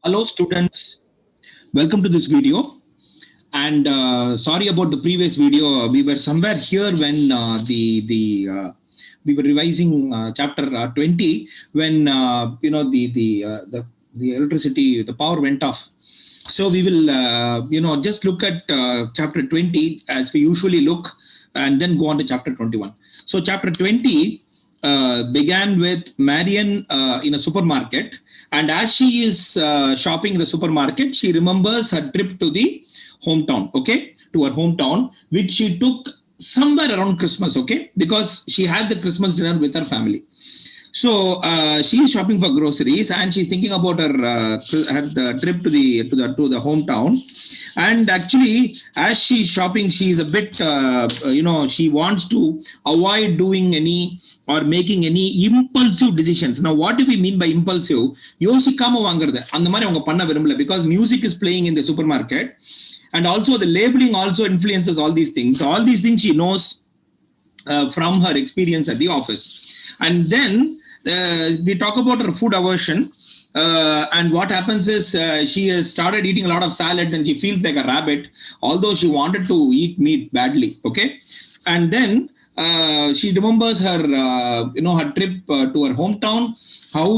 Hello students, welcome to this video. And sorry about the previous video. We were somewhere here when we were revising chapter 20 when the electricity, the power went off. So we will just look at chapter 20 as we usually look, and then go on to chapter 21. So chapter 20 began with Marian in a supermarket, and as she is shopping in the supermarket, she remembers her trip to the hometown, okay, to her hometown, which she took somewhere around Christmas, okay, because she had the Christmas dinner with her family. So she is shopping for groceries, and she's thinking about her trip to the hometown. And actually, as she's shopping, she's a bit she wants to avoid doing any or making any impulsive decisions. Now, what do we mean by impulsive? யோசிக்காம வாங்குறது அந்த மாதிரி அவங்க பண்ண விரும்பல, because music is playing in the supermarket, and also the labeling also influences all these things. All these things she knows from her experience at the office. And then we talk about her food aversion. And what happens is she has started eating a lot of salads, and she feels like a rabbit, although she wanted to eat meat badly. Okay, and then she remembers her her trip to her hometown, how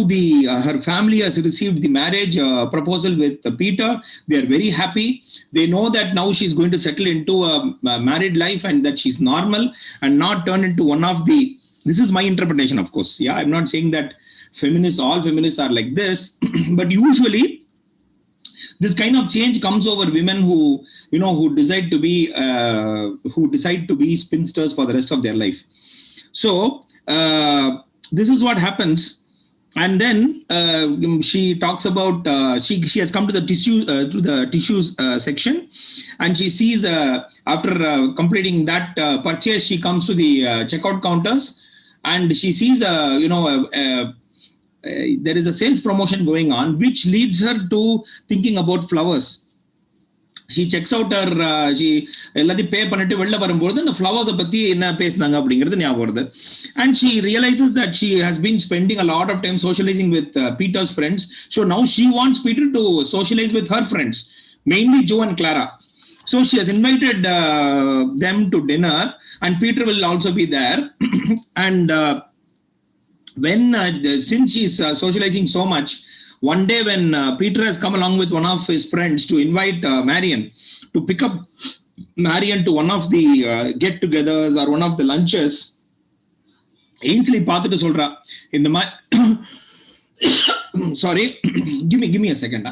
her family has received the marriage proposal with Peter. They are very happy. They know that now she's going to settle into a married life, and that she's normal and not turn into one of the. This is my interpretation, of course. Yeah, I'm not saying that all feminists are like this, but usually this kind of change comes over women who decide to be spinsters for the rest of their life. So this is what happens. And then she talks about she has come to the tissues section, and she sees after completing that purchase, she comes to the checkout counters, and she sees there is a sales promotion going on, which leads her to thinking about flowers. She checks out her she எல்லாத்தையும் பே பண்ணிட்டு வெளில வரும்போது அந்த ஃப்ளவர்ஸை பத்தி என்ன பேசினாங்க அப்படிங்கிறது ஞாபகம் வருது. And she realizes that she has been spending a lot of time socializing with Peter's friends. So now she wants Peter to socialize with her friends, mainly Joe and Clara. So she has invited them to dinner, and Peter will also be there. And when since she's socializing so much, one day when Peter has come along with one of his friends to invite Marian to pick up Marian to one of the get-togethers or one of the lunches, Ainsley பார்த்துட்டு சொல்றா இந்த sorry, give me a second.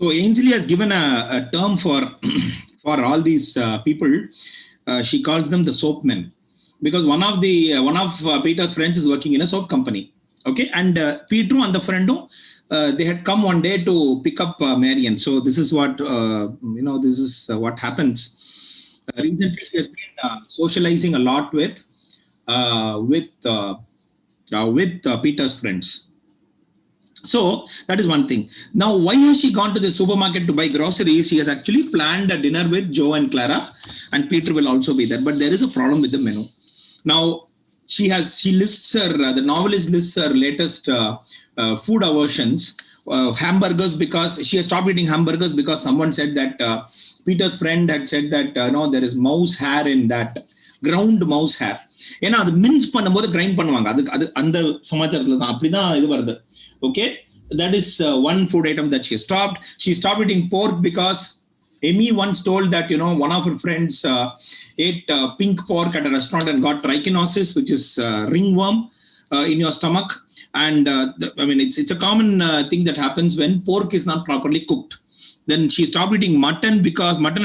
So Ainsley has given a term for all these people. She calls them the soap men, because one of Peter's friends is working in a soap company. Okay, and Peter and the friend they had come one day to pick up Marian. So this is what what happens. Recently, she has been socializing a lot with Peter's friends. So that is one thing. Now, why has she gone to the supermarket to buy groceries? She has actually planned a dinner with Joe and Clara, and Peter will also be there. But there is a problem with the menu. Now, she lists the novelist lists her latest food aversions. Hamburgers, because she has stopped eating hamburgers because someone said that Peter's friend had said that no, there is mouse hair in that, ground mouse hair. ஏன்னா அது mins பண்ணும்போது grind பண்ணுவாங்க, அது அந்த சமாச்சாரத்துல தான் அப்படிதான் இது வருது. Okay, that is one food item that she stopped. She stopped eating pork because Amy once told that one of her friends ate pink pork at a restaurant and got trichinosis, which is ringworm in your stomach. And it's a common thing that happens when pork is not properly cooked. Then she stopped eating mutton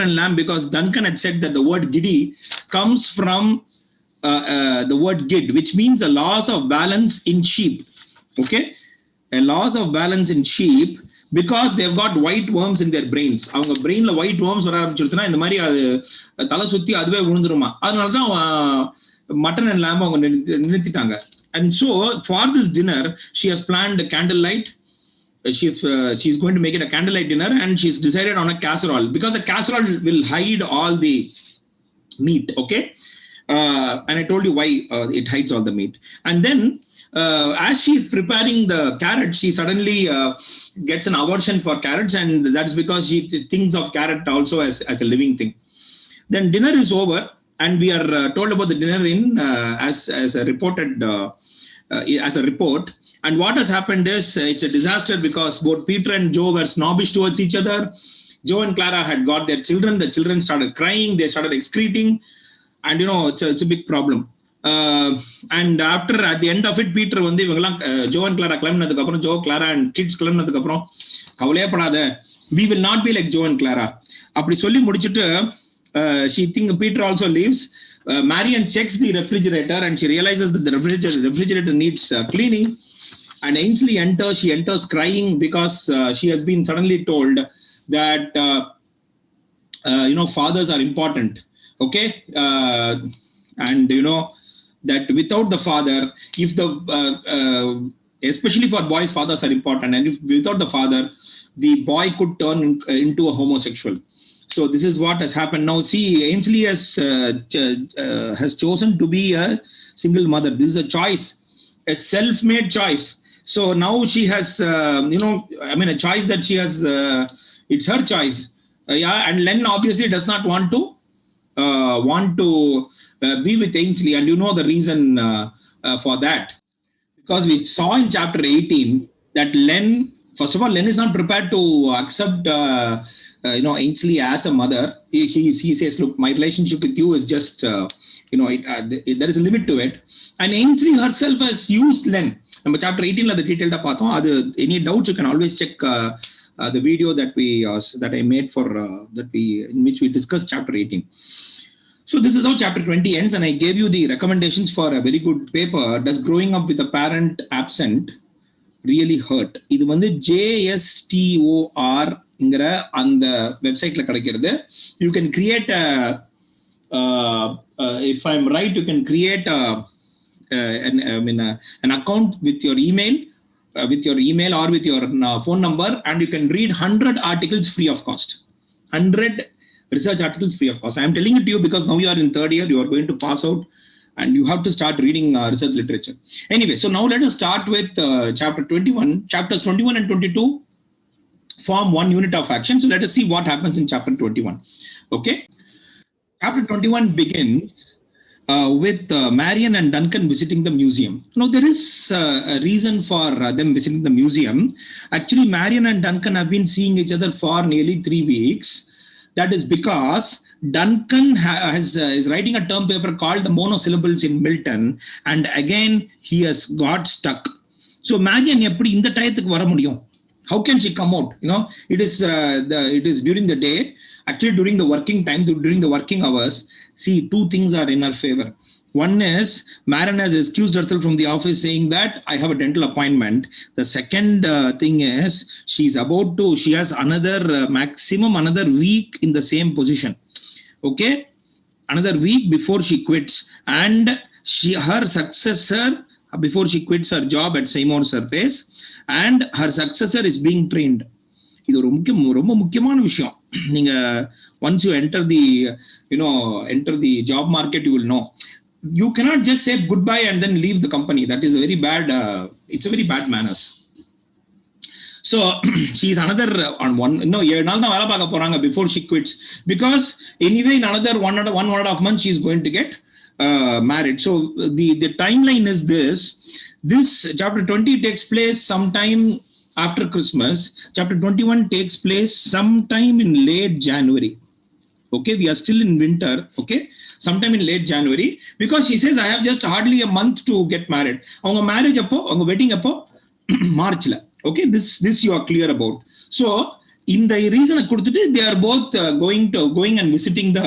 and lamb because Duncan had said that the word giddy comes from the word gid, which means a loss of balance in sheep. Okay, a loss of balance in sheep, because they've got white worms in their brains. அவங்க பிரெயின்ல white worms வர ஆரம்பிச்சிருச்சுன்னா இந்த மாதிரி அது தலை சுத்தி அதுவே விழுந்துருமா. அதனாலதான் mutton and lamb அவங்க நிறுத்திட்டாங்க. And so for this dinner, she has planned a candlelight. She's going to make it a candlelight dinner, and she's decided on a casserole, because the casserole will hide all the meat. Okay, and I told you why it hides all the meat. And then as she's preparing the carrot, she suddenly gets an aversion for carrots, and that's because she thinks of carrot also as a living thing. Then dinner is over, and we are told about the dinner in as a reported as a report. And what has happened is it's a disaster because both Peter and Joe were snobbish towards each other. Joe and Clara had got their children. The children started crying. They started excreting, and it's a big problem. And after at the end of it, Peter Joe and Clara கிளம்பினதுக்கு Joe, Clara and kids கிளம்பினதுக்கு அப்புறம் கவலையே படாத, we will not be like Joe and Clara அப்படி சொல்லி முடிச்சிட்டு she think Peter also leaves. Marian checks the refrigerator and she realizes that the refrigerator needs cleaning, and Ainsley enters. She enters crying because she has been suddenly told that fathers are important, okay, and that without the father, if the especially for boys, fathers are important, and if without the father, the boy could turn into a homosexual. So this is what has happened. Now see, Ainsley has chosen to be a single mother. This is a choice, a self-made choice. So now she has a choice that she has, it's her choice. And Len obviously does not want to be with Ainsley, and the reason for that, because we saw in chapter 18 that Len, first of all, Len is not prepared to accept Ainsley as a mother. He says, look, my relationship with you is just there is a limit to it. And Ainsley herself has used Len. Number chapter 18 la the detailed pathom. Any doubts you can always check the video that I made for in which we discussed chapter 18. So this is how chapter 20 ends, and I gave you the recommendations for a very good paper. Does growing up with a parent absent really hurt? இது JSTOR ங்கிற அந்த வெப்சைட்ல கிடைக்கிறது. You can create if I'm right, you can create an account with your email or with your phone number, and you can read 100 articles free of cost. 100 research articles free of cost. I am telling it to you because now you are in third year, you are going to pass out, and you have to start reading research literature. Anyway, so now let us start with chapter 21. Chapters 21 and 22 form one unit of action. So let us see what happens in chapter 21. Okay. Chapter 21 begins with Marian and Duncan visiting the museum. Now, there is a reason for them visiting the museum. Actually, Marian and Duncan have been seeing each other for nearly 3 weeks. That is because Duncan is writing a term paper called The Monosyllables in Milton, and again, he has got stuck. So, Marian, eppadi indha tayattukku vara mudiyum? How can she come out? It is during the day, actually during the working time, during the working hours. See, two things are in her favor. One is Marian has excused herself from the office saying that I have a dental appointment. The second thing is she has maximum another week in the same position. Okay, another week before she quits, and her successor, before she quits her job at Seymour Surface, and her successor is being trained. இது ஒரு ரொம்ப முக்கியமான விஷயம். நீங்க once you enter the job market, you will know. You cannot just say goodbye and then leave the company. That is a very bad it's a very bad manners. So she is another on one 7 நாள் தான் வேலை பார்க்க போறாங்க before she quits, because anyway in another one and a half months she is going to get married. So the timeline is this chapter 20 takes place sometime after Christmas. Chapter 21 takes place sometime in late January. Okay, we are still in winter. Okay, sometime in late January, because she says I have just hardly a month to get married. Avanga marriage appo, avanga wedding appo March la. Okay, this you are clear about. So in the reason kudutittu they are both going and visiting the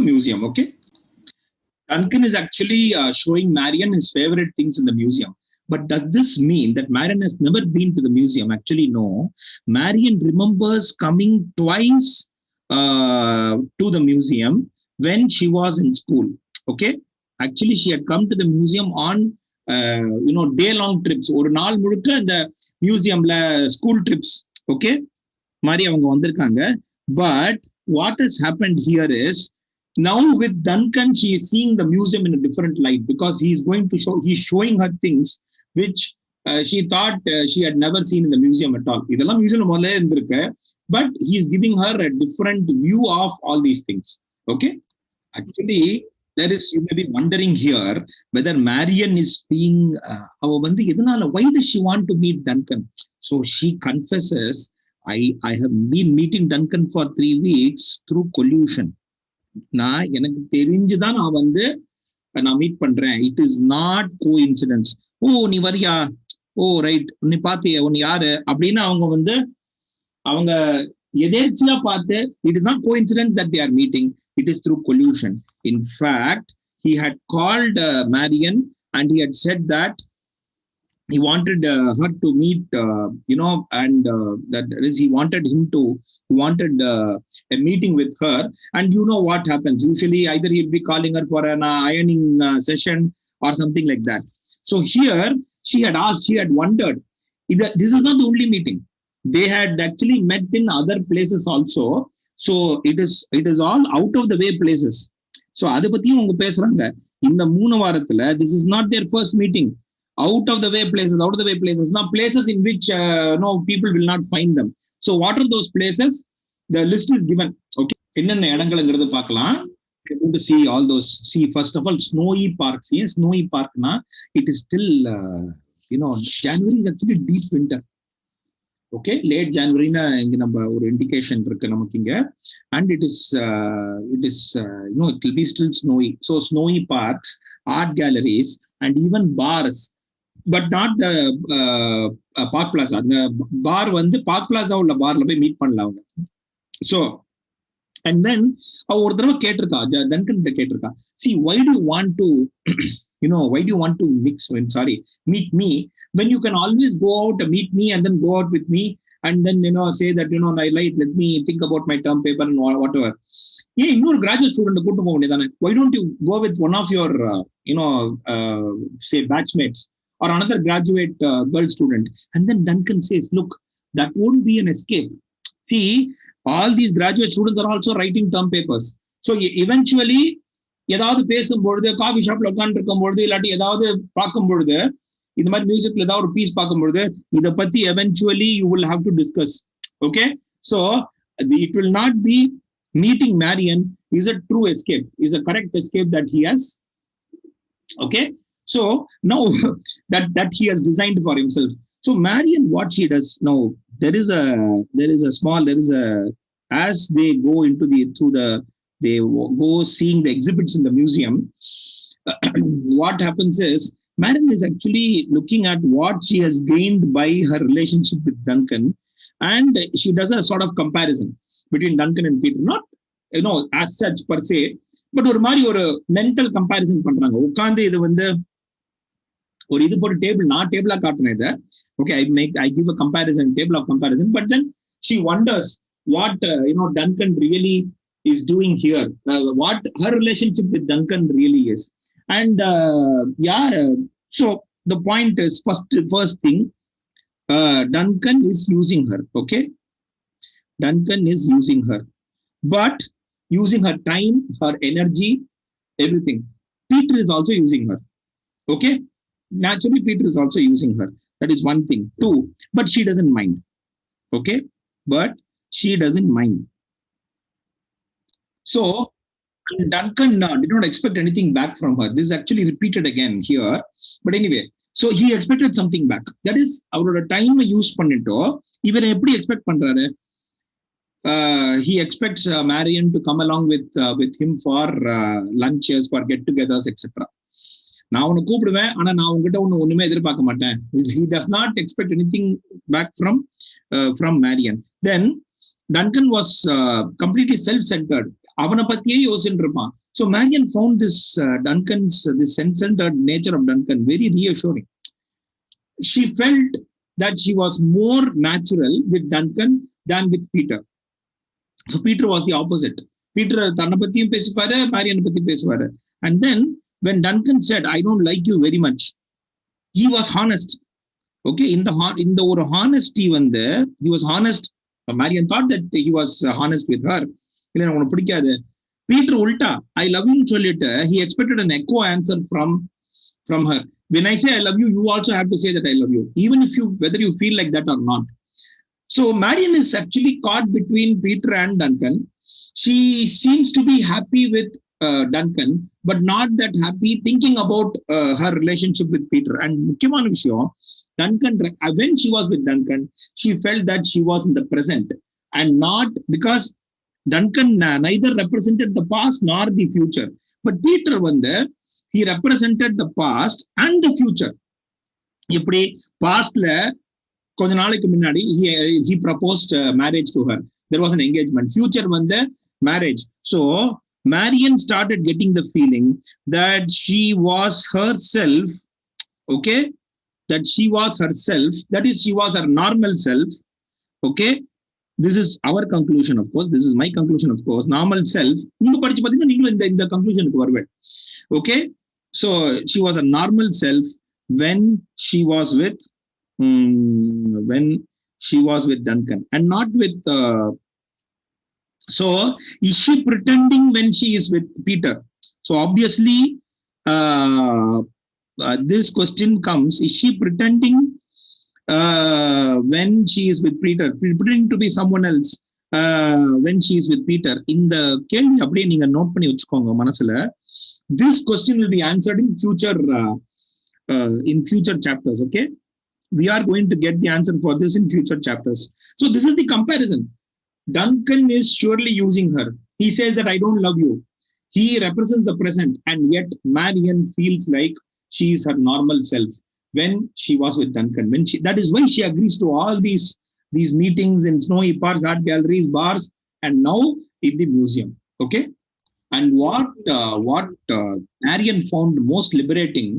museum. Okay, Duncan is actually showing Marian his favorite things in the museum. But does this mean that Marian has never been to the museum? Actually, no. Marian remembers coming twice to the museum when she was in school. Okay, actually she had come to the museum on day-long trips. ஒரு நாள் முழுக்க இந்த மியூசியம்ல school drips okay மாதிரி அவங்க வந்திருக்காங்க. But what has happened here is Now with Duncan, she is seeing the museum in a different light because he's showing her things which she thought she had never seen in the museum at all. இதெல்லாம் museum முதல்ல இருந்திருக்கு, but he is giving her a different view of all these things. Okay, actually there is, you may be wondering here whether Marian is being why does she want to meet Duncan? So she confesses, I have been meeting Duncan for 3 weeks through collusion. நான் எனக்கு தெரிஞ்சுதான் நான் meet பண்றேன். It is not coincidence. ஓ நீ வரியா, ஓ right, நீ பாத்தியா, உன் யாரு அப்படின்னு அவங்க எதேர்ச்சியா பார்த்து, it is not coincidence that they are meeting, it is through coalition. In fact he had called Marian and he had said that he wanted her to meet, and that is, he wanted a meeting with her. And you know what happens usually, either he'll be calling her for an ironing session or something like that. So here she had wondered, this is not the only meeting, they had actually met in other places also. So it is all out of the way places. So அதை பத்தியும் அவங்க பேசுறாங்க இந்த 3 வாரத்துல. This is not their first meeting. Out of the way places, now places in which people will not find them. So what are those places? The list is given. Okay, என்னென்ன இடங்கள்ங்கிறது பார்க்கலாம். To see all those. See, first of all, Snowy Park. See, Snowy Park na, it is still January is actually deep winter. Okay, late January na inga namba or indication irukku namakku inga, and it is it will be still snowy. So Snowy Parks, art galleries, and even bars, but not the Park Plaza. The bar Park Plaza உள்ள பார்ல போய் meet பண்ணலாம் அவங்க. So and then அவ ஒரு தடவை கேட்டிருக்கா, Duncan கிட்ட கேட்டிருக்கா, see, why do you want to meet me when you can always go out and meet me and then go out with me and then say that let me think about my term paper and whatever. ஏன் இன்னொரு graduate student கூட்டு போக வேண்டியதானே? Why don't you go with one of your say batchmates or another graduate girl student? And then Duncan says, look, that won't be an escape. See, all these graduate students are also writing term papers. So eventually ஏதாவது பேசும்பொழுது, coffee ஷாப்ல உட்காந்து இருக்கும் பொழுது, இல்லாட்டி ஏதாவது பார்க்கும் பொழுது, இந்த மாதிரி மியூசிக்ல ஏதாவது ஒரு பீஸ் பார்க்கும் பொழுது, இதை பத்தி eventually you will have to discuss. Okay, so it will not be meeting Marian is a true escape, is a correct escape that he has. Okay, so now that he has designed for himself. So Marian, what she does now, as they go into they go seeing the exhibits in the museum, what happens is Marian is actually looking at what she has gained by her relationship with Duncan, and she does a sort of comparison between Duncan and Peter, not as such per se, but ஒரு மாதிரி ஒரு mental comparison பண்றாங்க. உட்கார்ந்து இது ஒரு இது போட்டு table, நான் டேபிளா காட்டுனேன் இதை. Okay, I give a table of comparison, but then she wonders what Duncan really is doing here, what her relationship with Duncan really is. And so the point is, first thing, Duncan is using her. Okay, Duncan is using her, but using her time, her energy, everything. Peter is also using her. Okay, naturally Peter is also using her. That is one thing. 2, but she doesn't mind. Okay, but she doesn't mind. So Duncan did not expect anything back from her. This is actually repeated again here. But anyway, so he expected something back. That is, அவரோட time use பண்ணிட்டோ இவர் எப்படி expect பண்றாரு? He expects Marian to come along with him for lunches, for get-togethers, etc. நான் உன்னை கூப்பிடுவேன், ஆனா நான் உங்ககிட்ட ஒண்ணுமே எதிர்பார்க்க மாட்டேன். He does not expect anything back from Marian. Then Duncan was completely self-centered. அவனை பத்தியே யோசிச்சுட்டு இருப்பான். So Marian found this self-centered nature of Duncan very reassuring. She felt that she was more natural with Duncan than with Peter. So Peter was the opposite. Peter தன்னை பத்தியும் பேசிப்பாரு, Marian பத்தி பேசுவாரு. And then when Duncan said, I don't like you very much, he was honest. Okay, in the ஒரு honesty he was honest. Marian thought that he was honest with her. இல்லை உனக்கு பிடிக்காது. Peter ulta, I love you சொல்லிட்டு he expected an echo answer from her. When I say I love you, you also have to say that I love you, even if you, whether you feel like that or not. So Marion is actually caught between Peter and Duncan. She seems to be happy with Duncan, but not that happy thinking about her relationship with Peter. And முக்கியமான விஷயம், Duncan, when she was with Duncan, she felt that she was in the present and not because Duncan neither represented the past nor the future. But Peter he represented the past and the future. இப்படி பாஸ்ட்ல கொஞ்ச நாளைக்கு முன்னாடி he proposed marriage to her. There was an engagement. Future marriage. So Marion started getting the feeling that she was herself, okay, that she was herself, that is, she was her normal self, okay. This is our conclusion, of course. This is my conclusion, of course. Normal self. நீங்க படிச்சு பாத்தீங்கன்னா நீங்களும் இந்த கன்க்ளூஷனுக்கு வருவேன். Okay, so she was a normal self when she was with Duncan and not with. So is she pretending when she is with Peter? So obviously, this question comes: is she pretending when she is with Peter, pretending to be someone else when she is with Peter? In the கேள்வி அப்படியே நீங்க note பண்ணி வச்சுக்கோங்க மனசுல. This question will be answered in future chapters. Okay, we are going to get the answer for this in future chapters. So this is the comparison. Duncan is surely using her. He says that I don't love you. He represents the present, and yet Marion feels like she is her normal self when she was with Duncan. That is why she agrees to all these meetings in snowy parks, art galleries, bars, and now in the museum. Okay. And what Marion found most liberating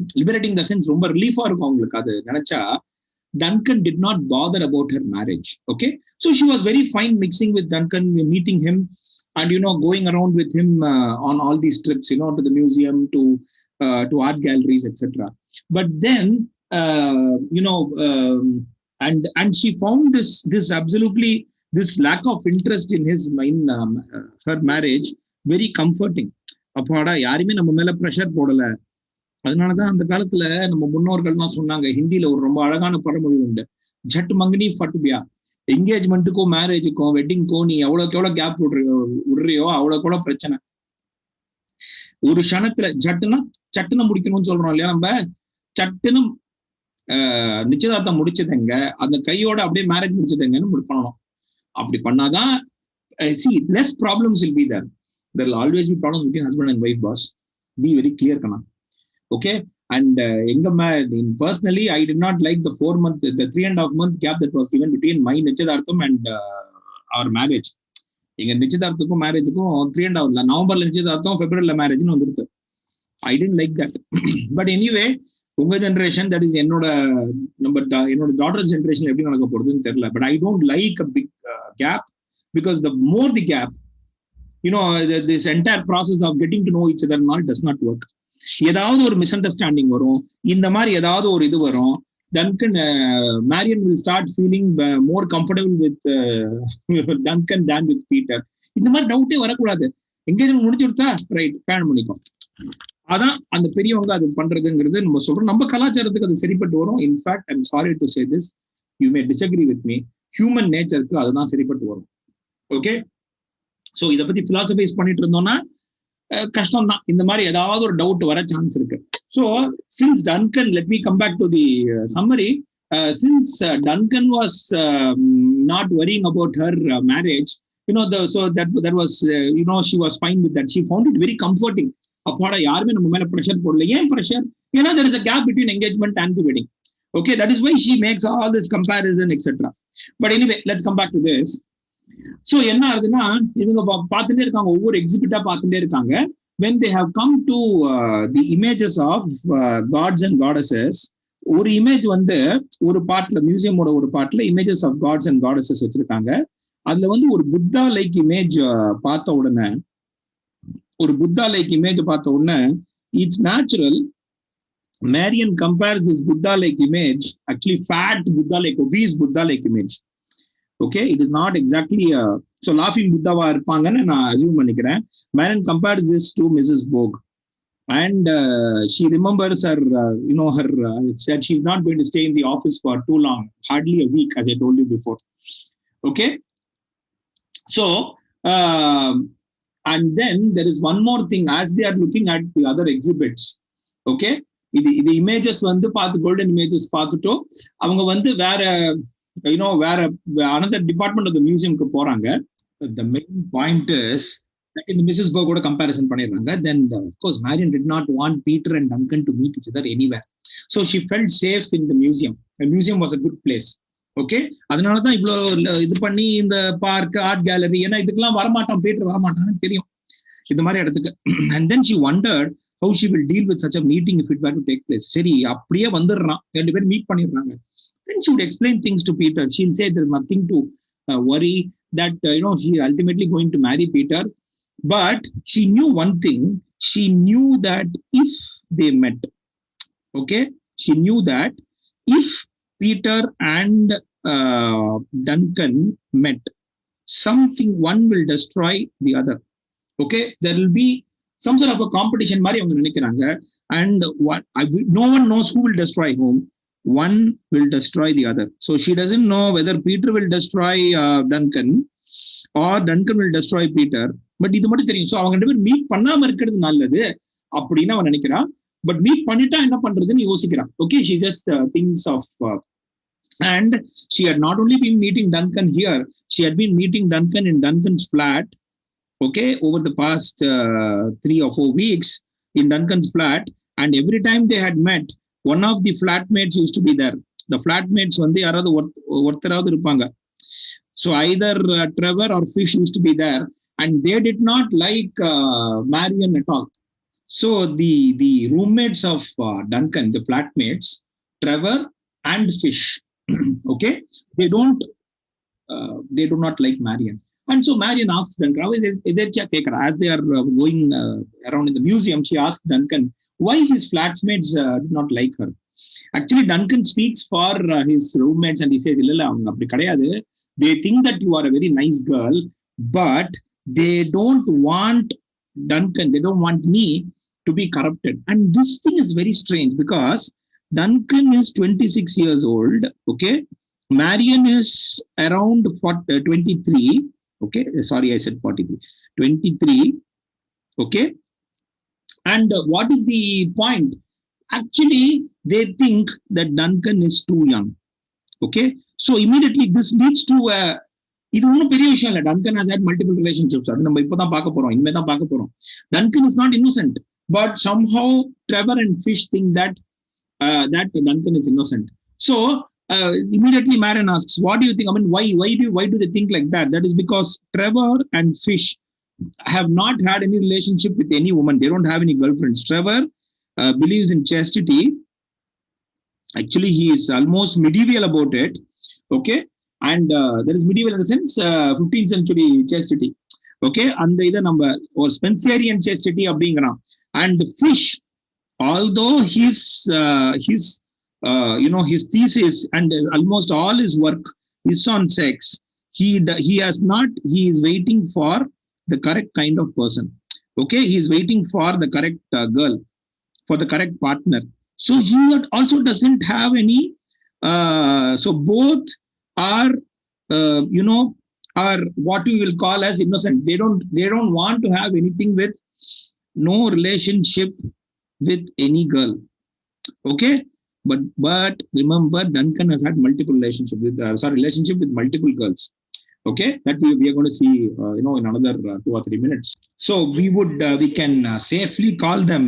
the sense ரொம்ப ரிலீஃபா இருக்கும் அவங்களுக்கு அது நினைச்சா, Duncan did not bother about her marriage. Okay, so she was very fine mixing with Duncan, meeting him, and going around with him on all these trips, to the museum, to art galleries, etc. But then and she found this absolutely, this lack of interest in her marriage very comforting. அப்பாடா, யாருமே நம்ம மேல pressure போடல. அதனாலதான் அந்த காலத்துல நம்ம முன்னோர்கள்லாம் சொன்னாங்க, ஹிந்தியில ஒரு ரொம்ப அழகான பழமொழி உண்டு, ஜட் மங்கனி ஃபட்பியா. என்கேஜ்மெண்ட்டுக்கும் மேரேஜுக்கும் வெட்டிங்க்கும் நீ எவ்வளவுக்கு எவ்வளவு கேப் விடுறியோ அவ்வளவுக்கு எவ்வளவு பிரச்சனை. ஒரு க்ஷணத்துல சட்டுன்னு முடிக்கணும்னு சொல்றோம் இல்லையா, நம்ம சட்டுன்னு நிச்சயதார்த்தம் முடிச்சதுங்க, அந்த கையோட அப்படியே மேரேஜ் முடிச்சதுங்கன்னு பண்ணணும். அப்படி பண்ணாதான் less problems will be there. There will always be problems between husband and wife, boss. Be very clear, kana. Okay, and personally, I did not like the 3.5 month gap that was given between my நிச்சயதார்த்தம் and our marriage. எங்க நிச்சயதார்த்தத்துக்கும் மேரேஜுக்கும் 3.5 நவம்பர்ல நிச்சயதார்த்தம், பிப்ரவரியில மேரேஜ்னு வந்துருக்கு. I didn't like that. But anyway, உங்க generation, that is என்னோட daughter generation எப்படி நடக்க போறதுன்னு தெரியல. But I don't like a big gap, because the more the gap, this entire process of getting to know each other and all does not work. ஏதாவது ஒரு miss understanding வரும், இந்த மாதிரி ஏதாவது ஒரு இது வரும். Duncan, Marion will start feeling more comfortable with Duncan than with Peter. இந்த மாதிரி டவுட்டே வரக்கூடாது. எங்கேஜ்மெண்ட் முடிச்சு கொடுத்தா ரைட், கல்யாணம் பண்ணிக்கும். அதான் அந்த பெரியவங்க அது பண்றதுங்கிறது நம்ம சொல்றோம். நம்ம கலாச்சாரத்துக்கு அது சரிப்பட்டு வரும். In fact I am sorry to say this, you may disagree with me, human நேச்சருக்கு அதுதான் சரிப்பட்டு வரும். ஓகே, ஸோ இதை பத்தி பிலாசபைஸ் பண்ணிட்டு இருந்தோம்னா கஷ்டம் தான். இந்த மாதிரி ஏதாவது ஒரு டவுட் வர சான்ஸ் இருக்கு. So since Duncan, let me come back to the summary. Since Duncan was not worrying about her marriage, so that was she was fine with that. She found it very comforting. அப்பாடா, யாருமே நம்ம மேல pressure போடல. ஏன் pressure? ஏன்னா there is a gap between engagement and the wedding. Okay, that is why she makes all this comparison, etc. But anyway, let's come back to this. So என்ன ஆகுதுன்னா, இவங்க பார்த்துட்டே இருக்காங்க, ஒவ்வொரு எக்ஸிபிட்டா பார்த்துட்டே இருக்காங்க. When they have come to the images of gods and goddesses, ஒரு image ஒரு பார்ட்ல, மியூசியமோட ஒரு பார்ட்ல images of gods and goddesses வச்சிருக்காங்க. அதுல ஒரு புத்தா லைக் இமேஜ் பார்த்த உடனே it's natural Marion compares this Buddha like image, actually fat Buddha like, obese Buddha like image, Okay, it is not exactly so laughing Buddha இருப்பாங்கன்னு நான் assume பண்ணிக்கிறேன். Marian compares this to Mrs. Vogue, and she remembers her, her said she's not going to stay in the office for too long, hardly a week, as I told you before. Okay, so and then there is one more thing as they are looking at the other exhibits. Okay, இது images வந்து பார்த்து golden images பார்த்துட்டோ அவங்க வந்து வேற வேற another department of the museum க்கு போறாங்க. The main point is that in the Mrs. Berg கூட comparison பண்ணிடுறாங்க. Then of course Marian did not want Peter and Duncan to meet each other anywhere, so she felt safe in the museum. The museum was a good place. Okay, அதனாலதான் இவ்வளவு இது பண்ணி இந்த park, art gallery, ஏன்னா இதுக்கெல்லாம் வரமாட்டான், Peter வரமாட்டான்னு தெரியும் இந்த மாதிரி இடத்துக்கு. And then she wondered how she will deal with such a meeting if it were to take place. சரி, அப்படியே வந்துடுறான், 2 பேரும் மீட் பண்ணிடுறாங்க. Then she would explain things to Peter. She'll say there's nothing to worry, that she ultimately going to marry Peter. But she knew one thing. She knew that if they met, okay, she knew that if Peter and Duncan met, something one will destroy the other. Okay, there will be some sort of a competition mari avanga nenikranga, and no one knows who will destroy whom. One will destroy the other. So she doesn't know whether Peter will destroy Duncan or Duncan will destroy Peter, but இது மட்டும் தெரியும். So அவங்க 2 பேரும் meet பண்ணாம இருக்கிறது நல்லது அப்படின்னு அவன் நினைக்கிறான். பட் மீட் பண்ணிட்டா என்ன பண்றதுன்னு யோசிக்கிறான். Okay, she just thinks of and she had not only been meeting Duncan here, she had been meeting Duncan in Duncan's flat, okay, over the past 3 or 4 weeks in Duncan's flat. And every time they had met, one of the flatmates used to be there. The flatmates வந்து யாராவது ஒருத்தராவது இருப்பாங்க. So either Trevor or Fish used to be there, and they did not like Marian at all. So the roommates of Duncan, the flatmates, Trevor and Fish, okay, they do not like Marian. And so Marian asked Duncan, as they are going around in the museum, she asked Duncan why his flatmates did not like her. Actually, Duncan speaks for his roommates and he says, "Illa avanga appadi kadayadu. They think that you are a very nice girl, but they don't want Duncan, they don't want me to be corrupted." And this thing is very strange because Duncan is 26 years old, okay? Marian is around 23, okay? Sorry, I said 43. 23, okay? And what is the point? Actually, they think that Duncan is too young, okay? So immediately this leads to இது ஒன்றும் பெரிய விஷயம் இல்லை. Duncan has had multiple relationships. அது நம்ம இப்பதான் பார்க்க போறோம், இனிமே தான் பார்க்க போறோம். Duncan is not innocent, but somehow Trevor and Fish think that Duncan is innocent. So immediately Marian asks, "What do you think? I mean, why do they think like that?" That is because Trevor and Fish have not had any relationship with any woman. They don't have any girlfriends. Trevor believes in chastity. Actually, he is almost medieval about it. Okay, and there is medieval in the sense 15th century chastity. Okay, and the number or Spencerian chastity அப்படிங்கிறான். And Fish, although his thesis and almost all his work is on sex, he is waiting for the correct kind of person. Okay, he is waiting for the correct girl, for the correct partner. So he also doesn't have any. So both are are what we will call as innocent. They don't want to have anything with, no relationship with any girl. Okay, but remember, Duncan has had multiple relationship with multiple girls. Okay, that we are going to see in another 2 or 3 minutes. So we can safely call them,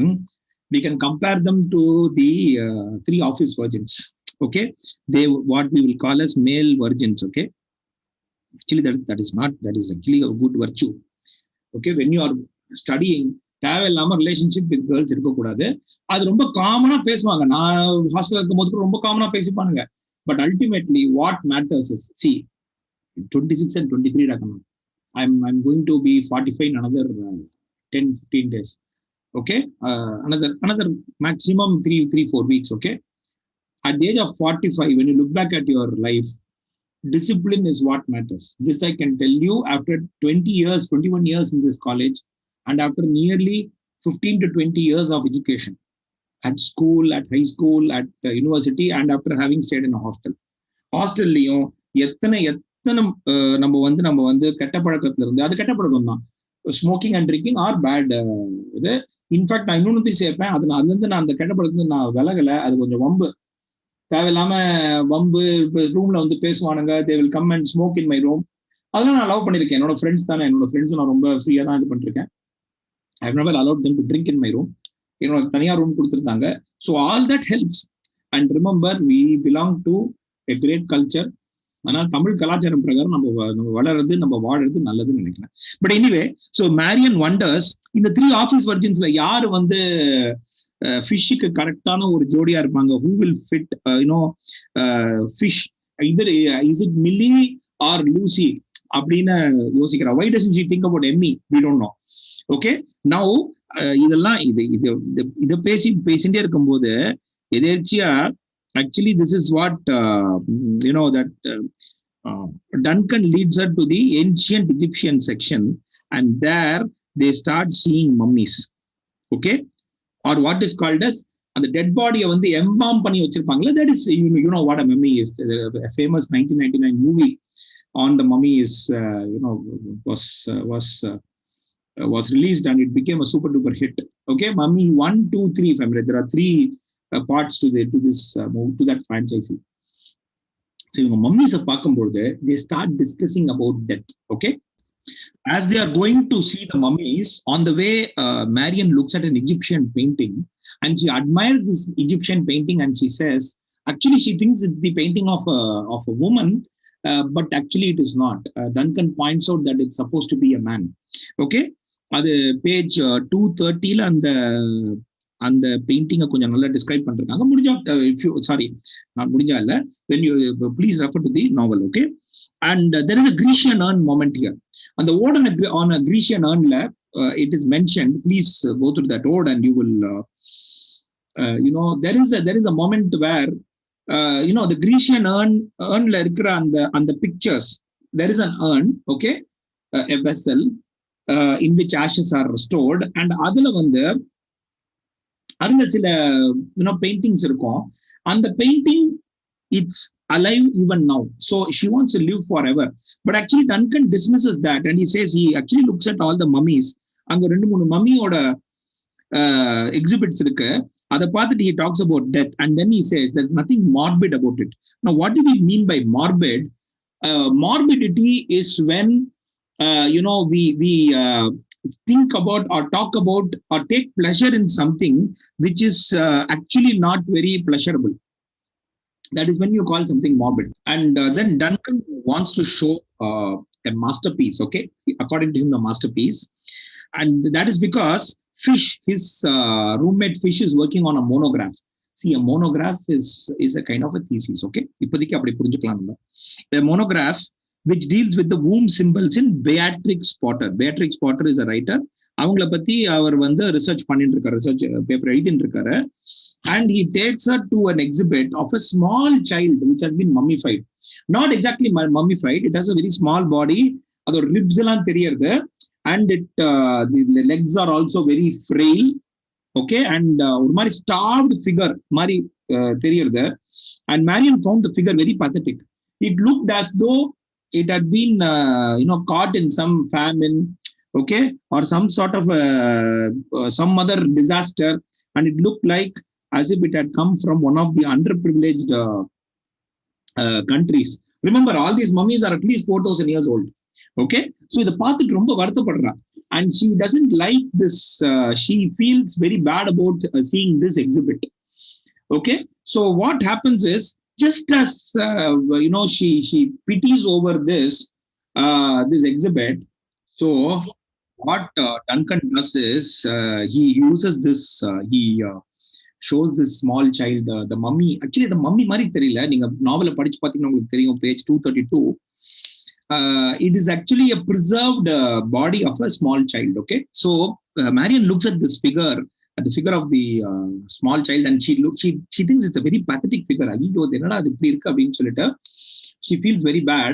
we can compare them to the 3 office virgins. Okay, what we will call as male virgins. Okay, actually that is actually a good virtue. Okay, when you are studying, தேவையில்லாம relationship with girls இருக்கக்கூடாது. அது ரொம்ப காமனா பேசுவாங்க. நான் hostel இருக்கும் போது ரொம்ப காமனா பேசிப்பானுங்க. But ultimately what matters is, see, 26 and 23 rakam. I'm going to be 45 in another 10-15 days. Okay, another maximum 3-4 weeks. Okay, at the age of 45, when you look back at your life, Discipline is what matters. This I can tell you after 20 years, 21 years in this college, and after nearly 15 to 20 years of education at school, at high school, at university, and after having stayed in a hostel. ஹாஸ்டல்லையும் எத்தனை எத்தனை நம்ம வந்து கெட்ட பழக்கத்துல இருந்து, அது கெட்ட பழக்கம் தான், smoking and drinking are bad இது. இன்ஃபேக்ட் நான் இன்னொன்னு சேர்ப்பேன், அதுல இருந்து நான் அந்த கெட்ட பழக்கத்துல நான் விலகலை. அது கொஞ்சம் வம்பு, தேவையில்லாம வம்பு. ரூம்ல வந்து பேசுவானுங்க, they will come and smoke in my room. அதெல்லாம் நான் அலோவ் பண்ணிருக்கேன். என்னோட ஃப்ரெண்ட்ஸ் தானே, என்னோட ஃப்ரெண்ட்ஸ் நான் ரொம்ப ஃப்ரீயா தான் இது பண்ணிருக்கேன். I have never allow them to drink in my room. என்னோட தனியார் ரூம் கொடுத்துருந்தாங்க. So all that helps. And remember, we belong to a great culture. ஆனால் தமிழ் கலாச்சாரம் பிரகாரம் நம்ம வளர்றது, நம்ம வாழறது நல்லதுன்னு நினைக்கிறேன். But anyway, so Marian wonders, இந்த 3 ஆஃபீஸ் வர்ஜின்ஸ்ல யாரு வந்து ஃபிஷ்ஷுக்கு கரெக்டான ஒரு ஜோடியா இருப்பாங்க? Who will fit fish? Either is it Milly or Lucy அப்படின்னு யோசிக்கிறா. Why doesn't she think about Emmy? We don't know. Okay, now இதெல்லாம் இதை பேசிட்டே இருக்கும்போது எதேர்ச்சியா actually this is what that Duncan leads her to the ancient Egyptian section, and there they start seeing mummies. Okay, or what is called as அந்த dead பாடியை வந்து எம்பாம் பண்ணி வச்சிருப்பாங்களே, that is you know what a mummy is. A famous 1999 movie on the mummy is was released and it became a super duper hit. Okay, Mummy 1, 2, 3, if I'm right, there are 3 parts to this to that franchise. So mummies பார்க்கும்போது they start discussing about death. Okay, as they are going to see the mummies, on the way Marian looks at an Egyptian painting and she admires this Egyptian painting and she says, actually she thinks it's the painting of a woman, but actually it is not. Duncan points out that it's supposed to be a man. Okay, அது page 230ல அந்த பெயிண்டிங்கை கொஞ்சம் நல்லா describe பண்ணிருக்காங்க. முடிஞ்சா நான் முடிஞ்சா இல்ல, when you please refer to the novel. Okay, and there is a Grecian urn moment here. அந்த ode on a Grecian urnல it is mentioned. Please go through that ode and you will there is a moment where the Grecian urnல இருக்கிற அந்த pictures, there is an urn, okay, a vessel in which ashes are stored, and அதுல சில paintings இருக்கும். அந்த painting it's alive even now, so she wants to live forever, but actually Duncan dismisses that and he says he actually looks at all the mummies. அங்க 2-3 மம்மியோட exhibits இருக்கு. அதை பார்த்துட்டு he talks about death and then he says there's nothing morbid about it. Now what do we mean by morbid? Morbidity is when we think about or talk about or take pleasure in something which is actually not very pleasurable. That is when you call something morbid. And then Duncan wants to show a masterpiece. Okay, according to him, a masterpiece, and that is because Fish, his roommate Fish, is working on a monograph. See, a monograph is a kind of a thesis. Okay, இப்போதைக்கு அப்படி புரிஞ்சுக்கலாம். A monograph which deals with the womb symbols in Beatrix Potter. Beatrix Potter is a writer. அவங்கள பத்தி அவர் வந்து research பண்ணிட்டு இருக்காரு, research paper எழுதிட்டு இருக்காரு. And he takes her to an exhibit of a small child which has been mummified. Not exactly mummified, it has a very small body. அதோட ribs எல்லாம் தெரியுது, and the legs are also very frail. Okay, and ஒரு மாதிரி starved figure மாதிரி தெரியுது. And Marian found the figure very pathetic. It looked as though it had been caught in some famine, okay, or some sort of some other disaster, and it looked like as if it had come from one of the underprivileged countries. Remember, all these mummies are at least 4,000 years old. Okay, so இதை பார்த்துட்டு ரொம்ப வருத்தப்படுறா, and she doesn't like this. She feels very bad about seeing this exhibit. Okay, so what happens is, just as she pities over this exhibit, so what Duncan does is he uses this, he shows this small child, the mummy. Actually the mummy மாதிரி தெரியல, நீங்க நாவலை படிச்சு பார்த்தீங்கன்னா உங்களுக்கு தெரியும், page 232. It is actually a preserved body of a small child. Okay, so Marian looks at this figure, at the figure of the small child, and she thinks it's a very pathetic figure. ஐயோ என்னடா அது இப்படி இருக்கு அப்படின்னு சொல்லிட்டு. she feels very bad.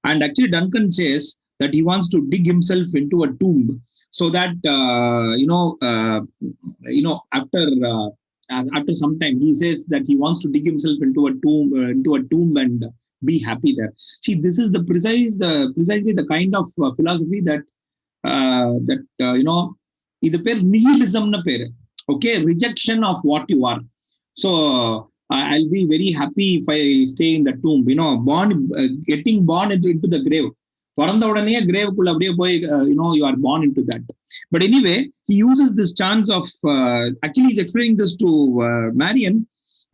And actually, Duncan says that he wants to dig himself into a tomb so that after some time he says that he wants to dig himself into a tomb and be happy there. See, this is precisely the kind of philosophy that இது பேர் நிஹிலிசம்னு பேரு. Okay, rejection of what you are. So I'll be very happy if I stay in the tomb, getting born into the grave. பிறந்த உடனே கிரேவுக்குள்ள அப்படியே போய் you are born into that. But anyway, he uses this chance of actually he's explaining this to Marian,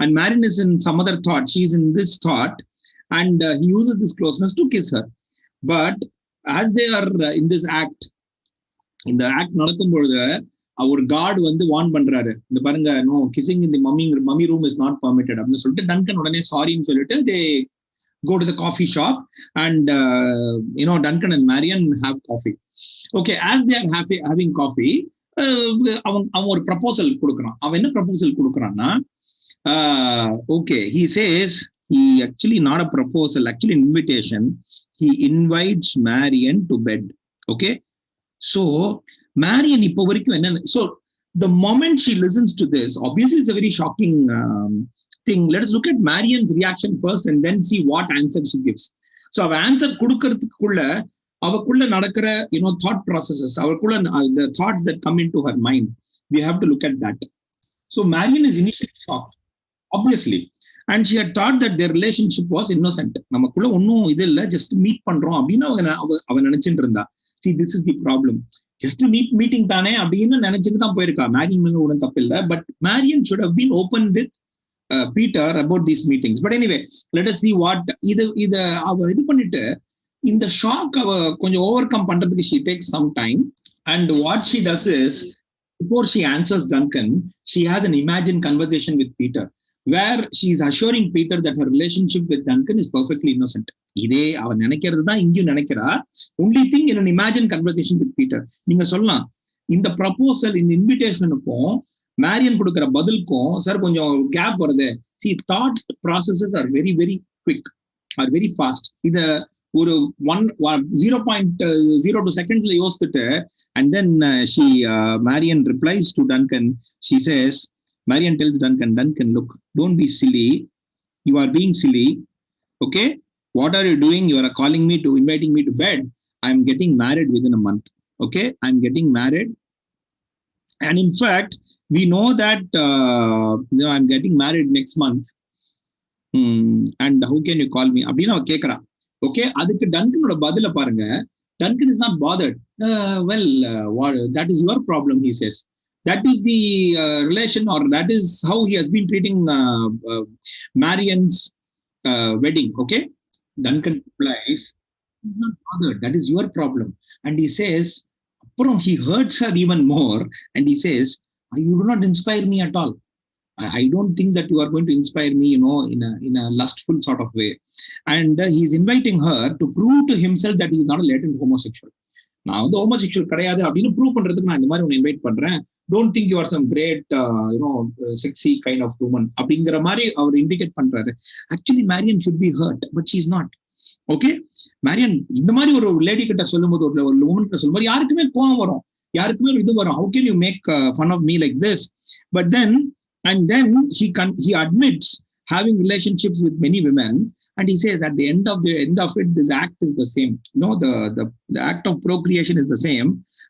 and Marian is in some other thought. She's in this thought, and he uses this closeness to kiss her. But as they are in this act, இந்த act நடக்கும் பொழுது அவர் guard வந்து warn பண்றாரு, இந்த பாருங்க, no kissing in the mummy room is not permitted அப்படின்னு சொல்லிட்டு டன்கன் உடனே சாரின்னு சொல்லிட்டு தே go to the coffee shop and Duncan and Marian have coffee. Okay, as they are having coffee, அவன் ஒரு ப்ரப்போசல் கொடுக்குறான். அவன் என்ன proposal கொடுக்குறான்னா, okay, he says he actually not a proposal, actually an invitation. He invites Marian to bed. Okay, so Marian இப்போ வரைக்கும் என்ன, so the moment she listens to this, obviously it's a very shocking thing. Let us look at Marian's reaction first and then see what answer she gives. So அவ answer கொடுக்கறதுக்குள்ள அவக்குள்ள நடக்கிற thought processes, அவக்குள்ள the thoughts that come into her mind, we have to look at that. So Marian is initially shocked, obviously, and she had thought that their relationship was innocent. நமக்குள்ள ஒன்னும் இது இல்ல, just meet பண்றோம் அப்படின்னு அவ நினைச்சிட்டு இருந்தா. See, this is the problem. Just meeting தானே அப்படின்னு நினைச்சிட்டு தான் போயிருக்கா. Marian மேல ஒன்றும் தப்பு இல்லை, but Marian should have been open with Peter about these meetings. But anyway, let us see what இது அவ இது பண்ணிட்டு இந்த ஷாக் அவ கொஞ்சம் ஓவர் கம் பண்றதுக்கு she takes some time, and what she does is, before she answers Duncan, she has an imagined conversation with Peter where she is assuring Peter that her relationship with Duncan is perfectly innocent. இதே அவ நினைக்கிறது தான் இங்கேயும் நினைக்கிறா. only thing in an imagined conversation with Peter. நீங்க சொல்லலாம், இந்த proposal, இந்த இன்விடேஷனுக்கும் மேரியன் கொடுக்கிற பதிலுக்கும் சார் கொஞ்சம் கேப் வருது. See, thought processes are very very quick, are very fast. இத ஒரு 0.02 செகண்ட்ஸ்ல யோசிச்சுட்டு, and then Marian replies to Duncan. She says, Marian tells Duncan, look, don't be silly. You are being silly. Okay, what are you doing? You are calling me to inviting me to bed. I'm getting married within a month. Okay, I'm getting married, and in fact we know that I'm getting married next month, and how can you call me அப்படின்னு அவ கேக்குறா. Okay, அதுக்கு டன்கனோட பதில பாருங்க. Duncan is not bothered. That is your problem, he says. That is the relation, or that is how he has been treating Marian's wedding. Okay, Duncan replies, he's not bothered. That is your problem. And he says, he hurts her even more, and he says, you do not inspire me at all. I don't think that you are going to inspire me, in a lustful sort of way. And he's inviting her to prove to himself that he is not a latent homosexual. நான் வந்து homosexual கிடையாது அப்படின்னு prove பண்றதுக்கு நான் இந்த மாதிரி உன்னை invite பண்றேன். Don't think you are some great sexy kind of woman அப்படிங்கிற மாதிரி அவர் இண்டிகேட் பண்றாரு. Actually Marion should be hurt, but she is not. Okay, Marion இந்த மாதிரி ஒரு லேடி கிட்ட சொல்லும் போது, ஒரு உமன் கிட்ட சொல்லும் போது யாருக்குமே கோவம் வரும், யாருக்குமே இது வரும். How can you make fun of me like this? But then he admits having relationships with many women, and he says at the end of it, this act is the same. The act of procreation is the same.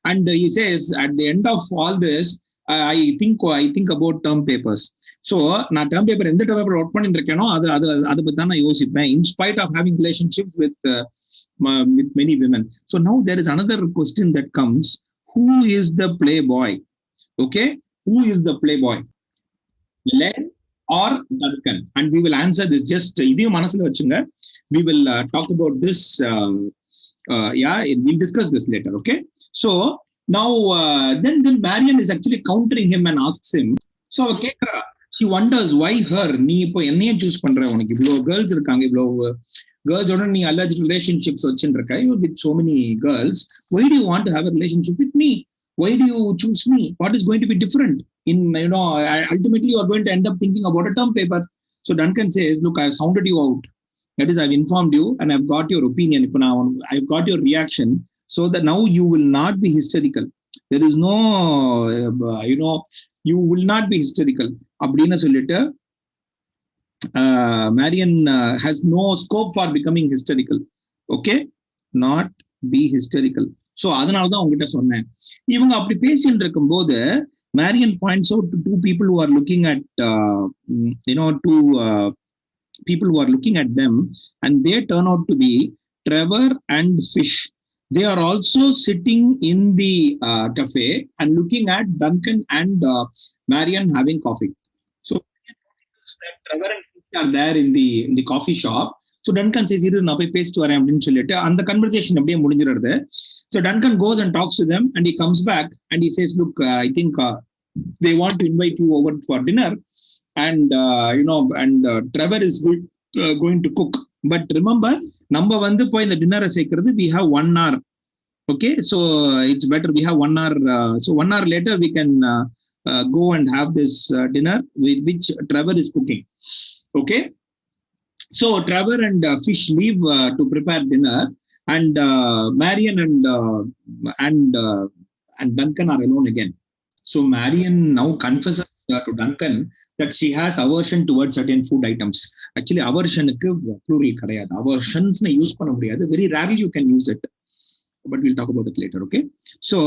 And he says at the end of all this, I think about term papers. So நான் term paper எந்த term paper work பண்ணிட்டு இருக்கேனோ அதை பத்தி தான் நான் யோசிப்பேன், in spite of having relationships with many women. So now there is another question that comes: who is the playboy? Okay, who is the playboy, Len or Duncan? And we will answer this. Just idiyo manasula vechunga, we will talk about this. We'll discuss this later. Okay, so now then Marian is actually countering him and asks him, so she wonders why her, நீ இப்போ என்னையே choose பண்ற, உனக்கு இவ்வளோ girls இருக்காங்க, இவ்வளோ கேர்ள்ஸோட நீ alleged relationships வச்சுட்டு இருக்க, you with so many girls, why do you want to have a relationship with me? Why do you choose me? What is going to be different? Ultimately you are going to end up thinking about a term paper. So Duncan says, look, I have sounded you out. That is, I've informed you and I've got your opinion. I've got your reaction, so that now you will not be hysterical. There is no, you will not be hysterical. அப்படின்னு சொல்லிட்டு Marian has no scope for becoming hysterical. Okay, not be hysterical. So அதனால தான் உங்ககிட்ட சொன்னேன். இவங்க அப்படி பேசிட்டு இருக்கும் போது Marian points out to two people who are looking at, two people who are looking at them, and they turn out to be Trevor and Fish. They are also sitting in the cafe and looking at Duncan and Marian having coffee. So that Trevor and Fish are there in the coffee shop. So Duncan says, நான் போய் பேசிட்டு வரேன் அப்படின்னு சொல்லிட்டு அந்த conversation அப்படியே முடிஞ்சிருது. So Duncan goes and talks to them, and he comes back and he says, look, I think they want to invite you over for dinner, and Trevor is going to cook. But remember, நம்ம வந்து போய் இந்த டின்னரை சேர்க்கிறது, we have 1 hour. Okay, so it's better we have 1 hour. So 1 hour later we can go and have this dinner with which Trevor is cooking. Okay, so Trevor and Fish leave to prepare dinner, and Marian and Duncan are alone again. So Marian now confesses to Duncan that she has aversion towards certain food items. Actually, aversionக்கு plural கிடையாது. Aversions use பண்ண முடியாது. Very rarely you can use it. But we'll talk about it later. Okay. So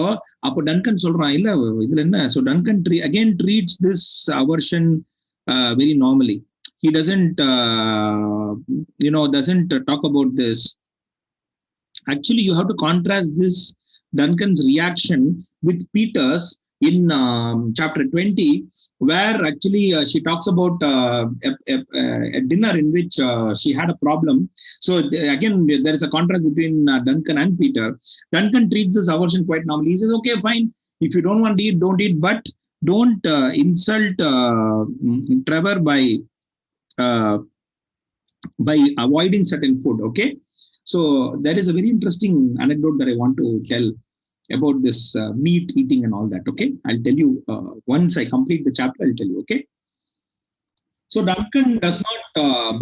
அப்போ Duncan சொல்றான், இல்ல இதுல என்ன? So Duncan again treats this aversion very normally. He doesn't talk about this. Actually, you have to contrast this Duncan's reaction with Peter's in chapter 20, where actually she talks about a dinner in which she had a problem. So again, there is a contrast between Duncan and Peter. Duncan treats this aversion quite normally. He says, okay, fine. If you don't want to eat, don't eat, but don't insult Trevor by avoiding certain food. Okay. So there is a very interesting anecdote that I want to tell about this meat eating and all that. Okay, I'll tell you once I complete the chapter. I'll tell you. Okay. So Duncan does not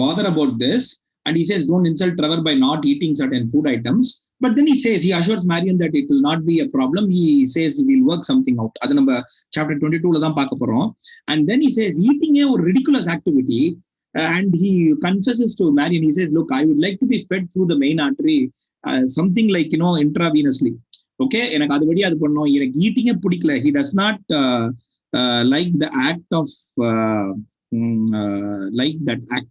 bother about this, and he says, "Don't insult Trevor by not eating certain food items." But then he assures Marian that it will not be a problem. He says we'll work something out. Adu namba chapter 22 la dhaan paaka porom. And then he says eating a ridiculous activity. And he confesses to Marian. He says, "Look, I would like to be fed through the main artery, something like intravenously. Okay, எனக்கு அது வழியா அது பண்ணோம். எனக்கு ஈட்டிங்கே பிடிக்கல." He does not like the act of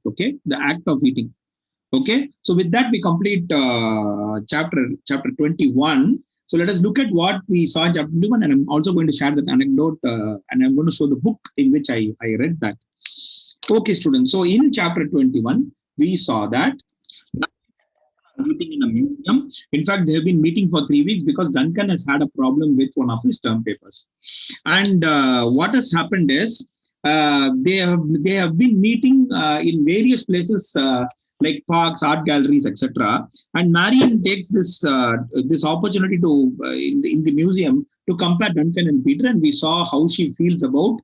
Okay, the act of eating. Okay, so with that we complete chapter 21. So let us look at what we saw in chapter 21, and I'm also going to share that anecdote, and I'm going to show the book in which I read that. Okay, students. So in chapter 21, we saw that meeting in a museum. In fact, they have been meeting for 3 weeks because Duncan has had a problem with one of his term papers. And what has happened is they have been meeting in various places like parks, art galleries, etc. And Marian takes this opportunity to in the museum to compare Duncan and Peter, and we saw how she feels about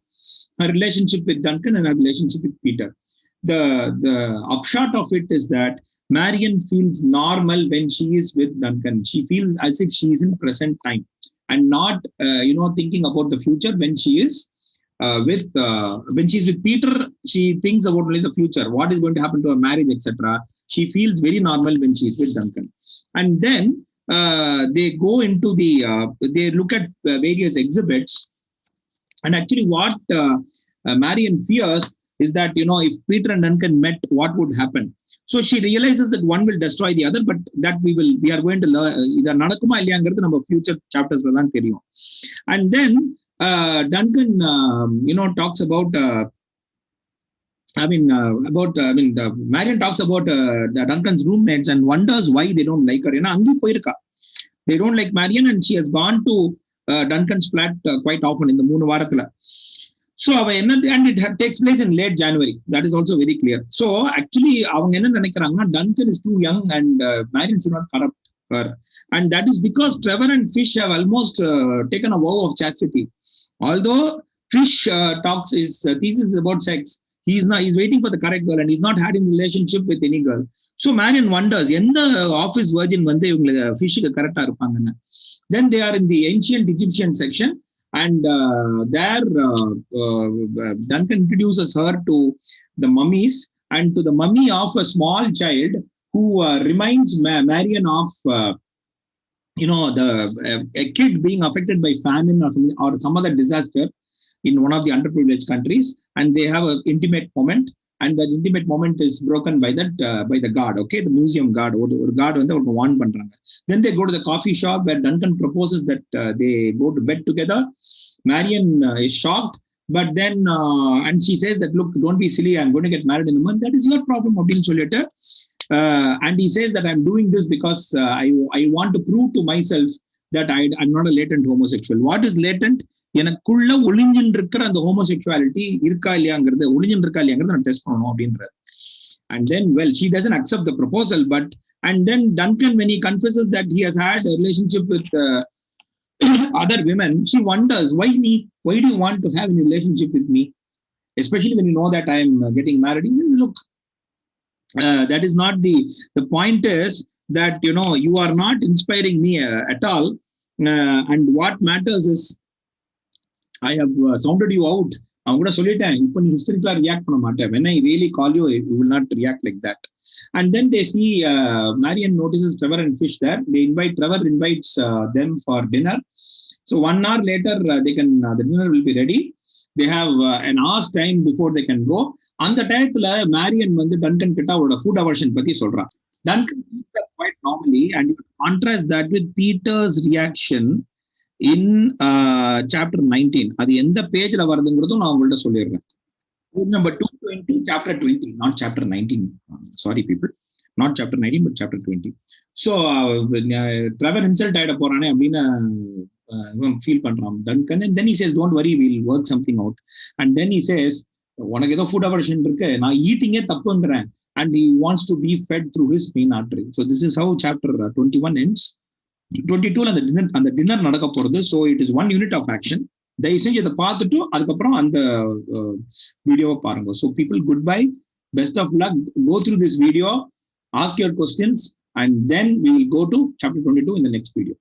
her relationship with Duncan and her relationship with Peter. The upshot of it is that Marian feels normal when she is with Duncan. She feels as if she is in present time and not, thinking about the future. When she is when she's with Peter, she thinks about only the future, what is going to happen to her marriage, etc. She feels very normal when she's with Duncan. And then they go into they look at various exhibits. And actually what Marian fears is that, if Peter and Duncan met, what would happen? So she realizes that one will destroy the other, but that we are going to learn. Either nadakuma illaiyangiradhu நம்ம future chapters la dhaan theriyum. And then Duncan, talks about. Marian talks about Duncan's roommates and wonders why they don't like her. They don't like Marian, and she has gone to Duncan's flat quite often in the 3 வாரத்துல. So and it takes place in late January. That is also very clear. So actually அவங்க என்ன நினைக்கிறாங்கன்னா, Duncan is too young and Marian should not corrupt her. And that is because Trevor and Fish have almost taken a vow of chastity. Although Fish talks his thesis is about sex, he's waiting for the correct girl, and he's not had a relationship with any girl. So Marian wonders, எந்த office virgin வந்து இவங்களுக்கு ஃபிஷ்க்கு கரெக்டா இருப்பாங்கன்னு. Then they are in the ancient Egyptian section, and there Duncan introduces her to the mummies and to the mummy of a small child who reminds Marian of a kid being affected by famine or some other disaster in one of the underprivileged countries, and they have an intimate moment, and that intimate moment is broken by the guard, okay, the museum guard, or guard வந்து அவங்க warn பண்றாங்க. Then they go to the coffee shop where Duncan proposes that they go to bed together. Marian is shocked, but then and she says that, look, don't be silly, I'm going to get married in a month, that is your problem அப்படின்னு சொல்லிட்டு and he says that I'm doing this because I want to prove to myself that I'm not a latent homosexual. What is latent? எனக்குள்ள ஒளிஞ்சின்னு இருக்கிற அந்த homosexuality இருக்கா இல்லையாங்கிறது, ஒளிஞ்சின்னு இருக்கா இல்லையாங்கிறது நான் டெஸ்ட் பண்ணணும் அப்படின்றது. And then, well, she doesn't accept the proposal, but and then Duncan, when he confesses that he has had a relationship with other women, she wonders, why me? Why do you want to have a relationship with me? Especially when you know that I'm getting married. He says, look, that is not the point is that, you are not inspiring me at all. And what matters is I have sounded you out. அவங்க கூட சொல்லிட்டேன், இப்போ நீ ஹிஸ்டரிக்கலா react பண்ண மாட்டேன். when I really call you, you will not react like that. And then they see Marian notices Trevor and Fish there. Trevor invites them for dinner. So 1 hour later, the dinner will be ready. They have an hour's time before they can go. அந்த டயத்துல Marian வந்து Duncan கிட்ட அவரோட food aversion பத்தி சொல்றான். Duncan eats that quite normally, and you contrast that with Peter's reaction in chapter 19. அது எந்த பேஜ்ல வருதுங்கிறதும் நான் உங்கள்ட்ட சொல்லிடுறேன். Page number 220, chapter 20, not chapter 19. Sorry people, not chapter 19 but chapter 20. So Trevor insult ஆயிட போறானே அப்படின்னு ஃபீல் பண்றான் Duncan, and then he says, don't worry, we'll work something out. And then he says, உனக்கு ஏதோ ஃபுட் அவர்ஷன் இருக்கு, நான் ஈட்டிங்கே தப்புங்கிறேன். And he wants to be fed through his main artery. So this is how chapter 21 ends. 22 அந்த dinner நடக்க போறது. So it is one unit of action. தயவு செஞ்சு இதை பார்த்துட்டு அதுக்கப்புறம் அந்த வீடியோவை பாருங்க. So people, goodbye, best of luck, go through this video, ask your questions, and then we will go to chapter 22 in the next video.